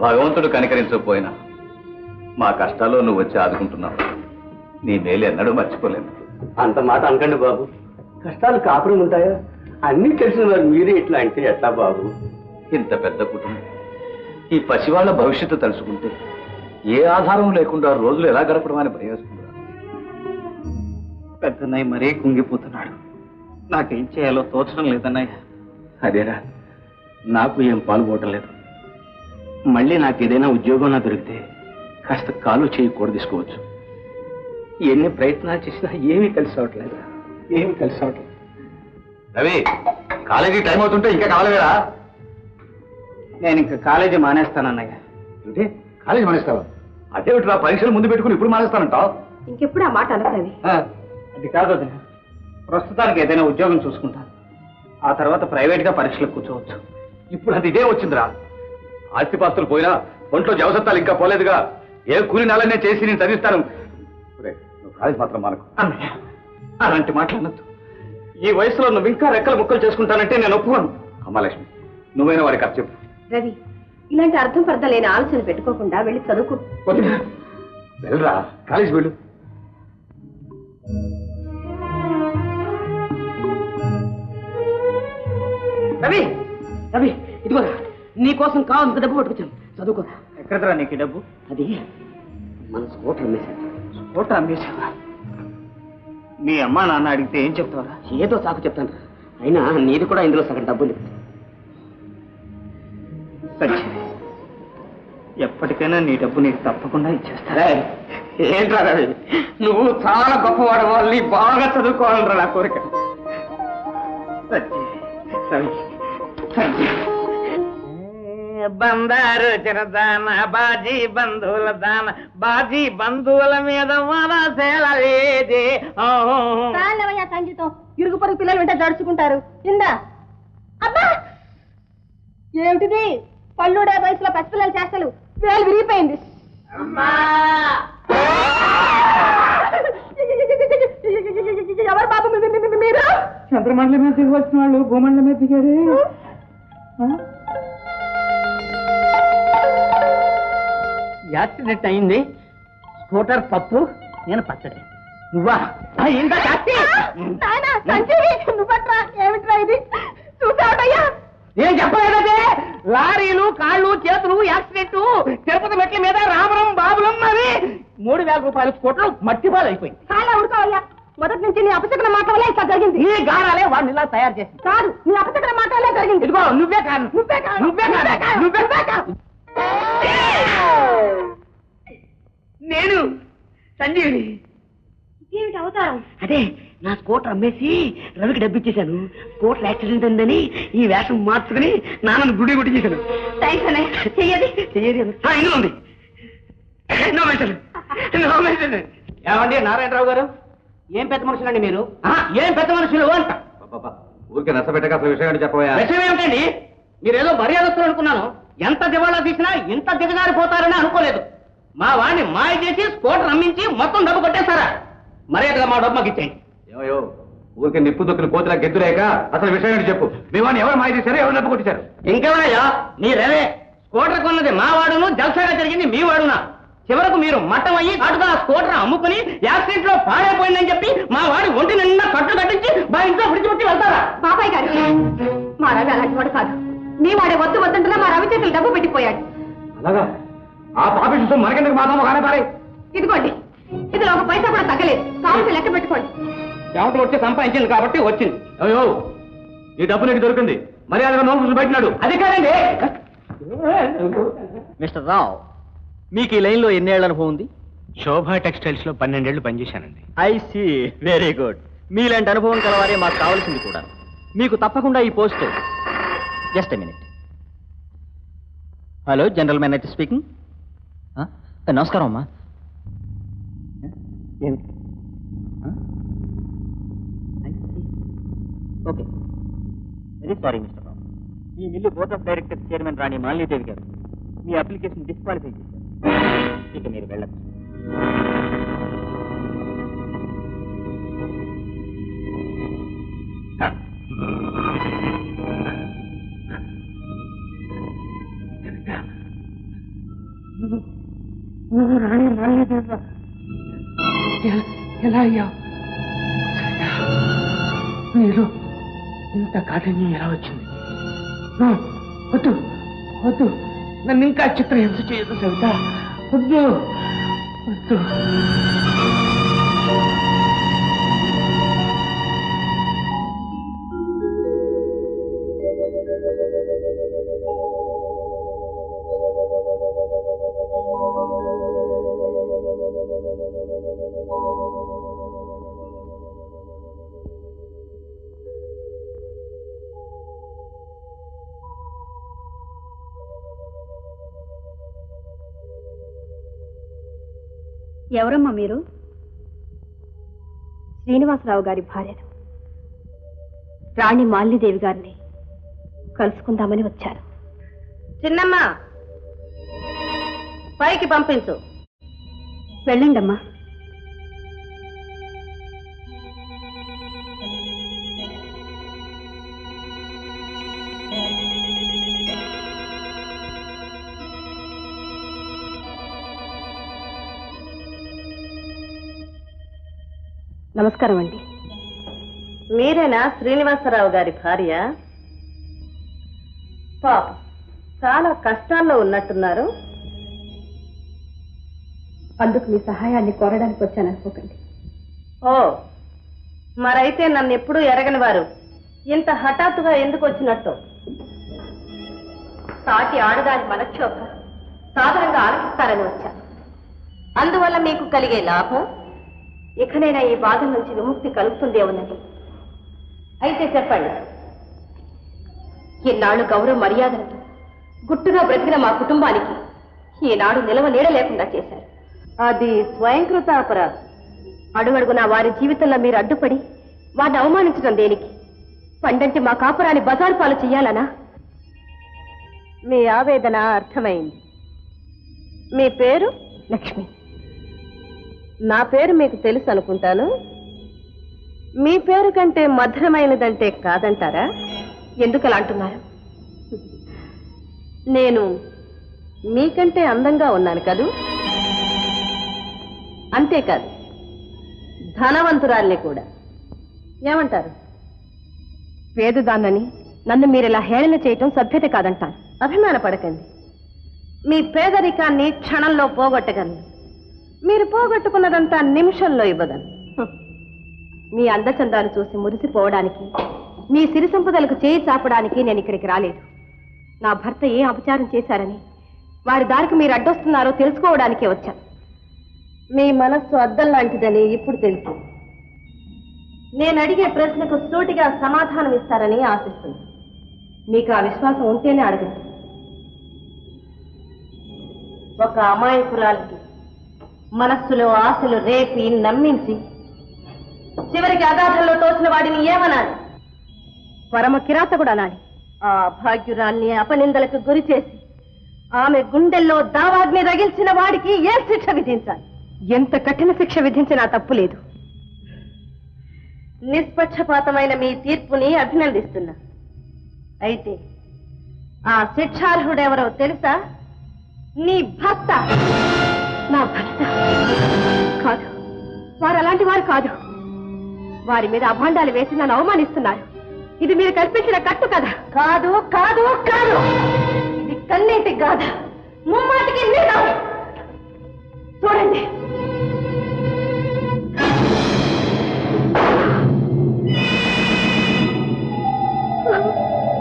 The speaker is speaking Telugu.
భగవంతుడు కనికరించకపోయినా మా కష్టాల్లో నువ్వు వచ్చి ఆదుకుంటున్నావు. నీ మేలు ఎన్నడూ మర్చిపోలేను. అంత మాట అనకండి బాబు. కష్టాలు కాపురం ఉంటాయా? అన్నీ తెలిసిన వారు మీరే ఇట్లా అంటే ఎట్లా బాబు? ఇంత పెద్ద కుటుంబం, ఈ పసివాళ్ల భవిష్యత్తు తలుచుకుంటే ఏ ఆధారం లేకుండా రోజులు ఎలా గడపడం అని భయం వేస్తుందా? పెద్దన్నయ్య మరీ కుంగిపోతున్నాడు. నాకేం చేయాలో తోచడం లేదన్నయ్య. అదేరా, నాకు ఏం పాల్గొనడం లేదు. మళ్ళీ నాకు ఏదైనా ఉద్యోగం నా దొరికితే కాస్త కాలు చేయకూడదు తీసుకోవచ్చు. ఎన్ని ప్రయత్నాలు చేసినా ఏమీ కలిసి అవట్లేదు. రవి, కాలేజీ టైం అవుతుంటే ఇంకా కావాలిరా? నేను ఇంకా కాలేజీ మానేస్తానన్నయ్య. అంటే కాలేజీ మానేస్తావా? అదేమిట్రా, పరీక్షలు ముందు పెట్టుకుని ఇప్పుడు మానేస్తానంటావు? ఇంకెప్పుడు ఆ మాట అనకవి. అది కాదు వదిన, ప్రస్తుతానికి ఏదైనా ఉద్యోగం చూసుకుంటాను. ఆ తర్వాత ప్రైవేట్గా పరీక్షలకు కూర్చోవచ్చు. ఇప్పుడు అది ఇదే వచ్చిందిరా. ఆస్తిపాస్తులు పోయినా ఒంట్లో జవసత్తాలు ఇంకా పోలేదుగా. ఏ కూలి నాలనే చేసి నేను చదివిస్తాను. నువ్వు కాలేజీ మాత్రం మానకు. అన్నయ్య, అలాంటి మాట్లాడద్దు. ఈ వయసులో నువ్వు ఇంకా రెక్కలు ముక్కలు చేసుకుంటానంటే నేను ఒప్పుకోను. అమ్మాలక్ష్మి, నువ్వైనా వాడికి అర్థం చెప్పు. రవి, ఇలాంటి అర్థం పర్థం లేని ఆలోచన పెట్టుకోకుండా వెళ్ళి చదువుకో. వెళ్ళరా, కాలేజీ వెళ్ళు. రవి, రవి, ఇదిగోరా, నీకోసం కావాల్సిన డబ్బు పట్టుకొచ్చాను. చదువుకోరా. ఎక్కడరా నీకు ఈ డబ్బు? అది మన స్కూటర్ అమ్మేశాను. స్కూటర్ అమ్మేశావా? మీ అమ్మా నాన్న అడిగితే ఏం చెప్తావరా? ఏదో సాకు చెప్తాను. అయినా నీది కూడా ఇందులో సగం డబ్బు ఉంది. సరే, ఎప్పటికైనా నీ డబ్బు నీకు తప్పకుండా ఇచ్చేస్తారా? ఏంట్రా రవి, నువ్వు చాలా గొప్పవాడు. వాళ్ళని బాగా చదువుకోవాలరా నా కోరిక. బందారు చిరదాన బాజీ బంధువుల దాన, బాజీ బంధువుల మీద మనసేలవేది. సంగీతం ఇరుగు పొరుగు పిల్లలు వెంట జడుచుకుంటారు. ఇందా అబ్బా, ఏమిటిది? పళ్ళుడే వయసులో పసిపిల్లలు చేస్తలు వేలు విరిగిపోయింది. ఎవరు బాబు మీరు? చంద్రమండలం మీద దిగి వచ్చిన వాళ్ళు భూమండలం మీద దిగారు. యాక్సిడెంట్ అయింది. స్కూటర్ పప్పు, నేను పచ్చడి. నువ్వా? నువ్వట్రా? ఏమిట్రా ఇది? చూసావటయ్యా? ఏం చెప్పలేదే. లారీలు కాళ్ళు చేతులు యాక్సిడెంట్. తిరుపతి మెట్ల మీద రామరం బాబులం అని 3,000 రూపాయల స్కూటర్ మట్టిపాలు అయిపోయింది. చాలా ఉడకావయ్యా. మొదటి నుంచి నీ అపశకున మాట వల్ల ఇంకా జరిగింది. నీ గారాలే వాడిని ఇలా తయారు చేసింది. కాదు, నీ అపశకున మాట వల్లే జరిగింది. ఇదిగో నువ్వే కాదు, నువ్వే కాదు. నేను సంజీవిని. ఏమిటి అవతారం? అదే, నా స్కూటర్ అమ్మేసి రవికి డబ్బిచ్చేశాను. స్కూటర్ యాక్సిడెంట్ ఉందని ఈ వేషం మార్చుకుని నాన్నను గుడి గుడి చేశాను. చెయ్యది ఇందులో ఉంది. ఏమండి నారాయణరావు గారు, ఏం పెద్ద మనుషులండి మీరు? ఏం పెద్ద మనుషులు అంట. ఊరికే నచ్చబెట్టక అసలు విషయం చెప్పబోయా? విషయం ఏమిటండి? మీరేదో మర్యాదస్తులు అనుకున్నాను. ఎంత దివాళా తీసినా ఇంత దిగజారిపోతారని అనుకోలేదు. మా వాడిని మాయ చేసి స్కూటర్ అమ్మించి మొత్తం డబ్బు కొట్టేస్తారా? మర్యాదగా మా డబ్బు మాకు ఇచ్చేయండి. ఏమయ్యో, ఊరికే నిప్పు దొక్కిన కోతిలా గెద్దులేక అసలు విషయం ఏంటి చెప్పు. మీ వాడిని ఎవరు మాయ చేశారో, ఎవరు డబ్బు కొట్టించారు? ఇంకేమయ్యా, మీరేవే స్కూటర్ కొన్నది మా వాడును, జల్సాగా జరిగింది మీ వాడునా? చివరకు మీరు మట్టం అయ్యి అటుగా స్కూటర్ అమ్ముకుని యాక్సిడెంట్ లో పాడైపోయిందని చెప్పి మా వాడి ఒంటి నిన్న కట్లు కట్టించి మా ఇంట్లో విడిచిపెట్టి వెళ్తారా? బాబాయ్ గారు, మా రవి అలాంటి వాడు కాదు. మీ వాడే వద్దు వద్దంటున్నా మా రవి చేతులు డబ్బు పెట్టిపోయాడు. అలాగా? ఆ పాపి చూసి మనకెందుకు మాత్రం కానీ పారే. ఇదిగోండి, ఇందులో ఒక పైసా కూడా తగ్గలేదు. కావాల్సి లెక్క పెట్టుకోండి. చెమట వచ్చి సంపాదించింది కాబట్టి వచ్చింది. అయ్యో, ఈ డబ్బు నీకు దొరికింది. మర్యాదగా నోరు పెట్టినాడు. అది కాదండి. మిస్టర్ రావ్, మీకు ఈ లైన్లో ఎన్నేళ్ల అనుభవం ఉంది? శోభా టెక్స్టైల్స్ లో 12 ఏళ్లు పనిచేశానండి. I see, very good. మీలాంటి అనుభవం కలవారే మాకు కావాల్సింది కూడా. మీకు తప్పకుండా ఈ post. Just a minute. Hello, general manager speaking. నమస్కారం అమ్మా. Okay, very sorry Mister Rao. ఈ mill board of directors chairman Rani Malinidevi garu మీ అప్లికేషన్ డిస్క్వాలిఫై చేశారు. ఇక మీరు వెళ్ళచ్చు. ఎలా అయ్యావు? నీలో ఇంత కాఠిన్యం ఎలా వచ్చింది? వద్దు వద్దు, నన్ను ఇంకా చిత్రహింస చేయదు సవిత. వద్దు వద్దు. ఎవరమ్మా మీరు? శ్రీనివాసరావు గారి భార్యను, రాణి మాలినీదేవి గారిని కలుసుకుందామని వచ్చారు. చిన్నమ్మ, పైకి పంపించు. వెళ్ళండమ్మా. నమస్కారం అండి. మీరేనా శ్రీనివాసరావు గారి భార్య? పాప చాలా కష్టాల్లో ఉన్నట్టున్నారు. అందుకు మీ సహాయాన్ని కోరడానికి వచ్చాను అనుకోకండి. ఓ, మరైతే నన్ను ఎప్పుడూ ఎరగని వారు ఇంత హఠాత్తుగా ఎందుకు వచ్చినట్టు? సాటి ఆడదాని మనక్షోభ సాధారణంగా ఆలకిస్తారని వచ్చాను. అందువల్ల మీకు కలిగే లాభం, ఇకనైనా ఈ బాధ నుంచి విముక్తి కలుగుతుందేమన్నది. అయితే చెప్పండి. ఈనాడు గౌరవ మర్యాదలతో గుట్టుగా బ్రతికిన మా కుటుంబానికి ఈనాడు నిలవ నీడ లేకుండా చేశారు. అది స్వయంకృత అపరాధం. అడుగడుగునా వారి జీవితంలో మీరు అడ్డుపడి వారిని అవమానించడం దేనికి? పండంటి మా కాపురాన్ని బజారు పాలు చెయ్యాలనా? మీ ఆవేదన అర్థమైంది. మీ పేరు? లక్ష్మి. నా పేరు మీకు తెలుసు అనుకుంటాను. మీ పేరు కంటే మధురమైనదంటే కాదంటారా? ఎందుకు అలా అంటున్నారు? నేను మీకంటే అందంగా ఉన్నాను కదూ. అంతేకాదు, ధనవంతురాల్ని కూడా. ఏమంటారు? పేదదాన్నని నన్ను మీరు ఇలా హేళన చేయటం సభ్యత కాదంటాను. అభిమానపడకండి. మీ పేదరికాన్ని క్షణంలో పోగొట్టగలను. మీరు పోగొట్టుకున్నదంతా నిమిషంలో ఇవ్వగలను. మీ అందచందాలు చూసి మురిసిపోవడానికి, మీ సిరి సంపదలకు చేయి చాపడానికి నేను ఇక్కడికి రాలేదు. నా భర్త ఏ అపచారం చేశారని, వారి దారికి మీరు అడ్డొస్తున్నారో తెలుసుకోవడానికే వచ్చాను. మీ మనస్సు అద్దం లాంటిదని ఇప్పుడు తెలుసు. నేను అడిగే ప్రశ్నకు సూటిగా సమాధానం ఇస్తారని ఆశిస్తుంది. మీకు ఆ విశ్వాసం ఉంటేనే అడగండి. ఒక అమాయకురాలికి మనస్సులో ఆశలు రేపి నమ్మించి చివరికి అగాధంలో తోసిన వాడిని ఏమనాలి? పరమ కిరాతకుడు అనాలి. ఆ భాగ్యురాల్ని అపనిందలకు గురి చేసి ఆమె గుండెల్లో దావాగ్ని రగిల్చిన వాడికి ఏ శిక్ష విధించాలి? ఎంత కఠిన శిక్ష విధించినా తప్పు లేదు. నిష్పక్షపాతమైన మీ తీర్పుని అభినందిస్తున్నా. అయితే ఆ శిక్షార్హుడెవరో తెలుసా? నీ భర్త. నా భర్త కాదు, వారు అలాంటి వారు కాదు. వారి మీద అభాండాలు వేసి నన్ను అవమానిస్తున్నారు. ఇది మీరు కల్పించిన కట్టు కదా? కాదు కాదు కాదు, ఇది కన్నీటి గాథ. ముమ్మాటికి మీరు